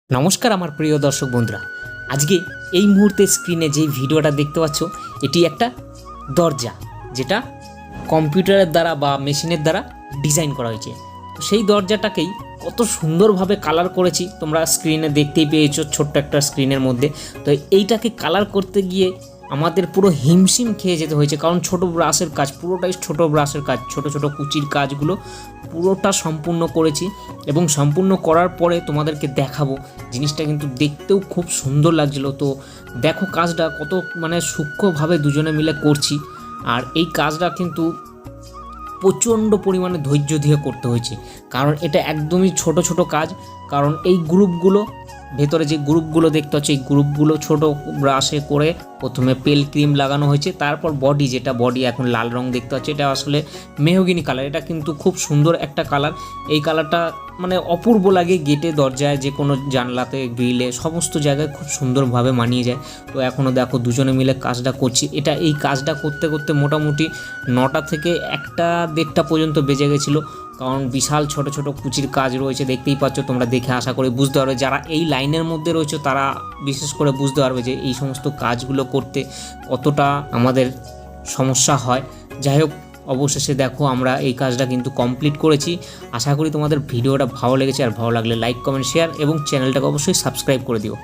নমস্কার আমার প্রিয় দর্শক বন্ধুরা, আজকে এই মুহূর্তে স্ক্রিনে যে ভিডিওটা দেখতে পাচ্ছ এটি একটা দরজা, যেটা কম্পিউটারের দ্বারা বা মেশিনের দ্বারা ডিজাইন করা হয়েছে। সেই দরজাটাকেই কত সুন্দরভাবে কালার করেছি, তোমরা স্ক্রিনে দেখতেই পেয়েছো ছোট্ট একটা স্ক্রিনের মধ্যে। তো এইটাকে কালার করতে গিয়ে আমাদের পুরো হিমশিম খেয়ে যেতে হয়েছে, কারণ ছোট ব্রাশের কাজ, পুরোটাই ছোট ব্রাশের কাজ, ছোট ছোট কুচির কাজগুলো পুরোটা সম্পূর্ণ করেছি। এবং সম্পূর্ণ করার পরে তোমাদেরকে দেখাবো, জিনিসটা কিন্তু দেখতেও খুব সুন্দর লাগছিলো। তো দেখো কাজটা কত সূক্ষ্মভাবে দুজনে মিলে করছি। আর এই কাজটা কিন্তু প্রচণ্ড পরিমাণে ধৈর্য দিয়ে করতে হয়েছে, কারণ এটা একদমই ছোট ছোট কাজ। কারণ এই গ্রুপগুলো, ভেতরে যে গ্রুপগুলো দেখতে হচ্ছে, এই গ্রুপগুলো ছোট ব্রাশে করে প্রথমে পেল ক্রিম লাগানো হয়েছে, তারপর বডি, যেটা বডি এখন লাল রং দেখতে হচ্ছে, এটা আসলে মেহগিনি কালার। এটা কিন্তু খুব সুন্দর একটা কালার। এই কালারটা অপূর্ব লাগে, গেটে, দরজায়, যে কোনো জানলাতে, গ্রিলে, সমস্ত জায়গায় খুব সুন্দরভাবে মানিয়ে যায়। তো এখনও দেখো দুজনে মিলে কাজটা করছি। এই কাজটা করতে করতে মোটামুটি 9টা থেকে 1টা-1:30টা পর্যন্ত বেজে গেছিলো, কারণ বিশাল ছোট ছোট কুচির কাজ রয়েছে। দেখতেই পাচ্ছ তোমরা, দেখে আশা করি বুঝতে পারবে, যারা এই লাইনের মধ্যে রয়েছে তারা বিশেষ করে বুঝতে পারবে যে এই সমস্ত কাজগুলো করতে কতটা আমাদের সমস্যা হয়। যাই হোক, অবশেষে দেখো আমরা এই কাজটা কিন্তু কমপ্লিট করেছি। আশা করি তোমাদের ভিডিওটা ভালো লেগেছে, আর ভালো লাগলে লাইক, কমেন্ট, শেয়ার এবং চ্যানেলটাকে অবশ্যই সাবস্ক্রাইব করে দিও।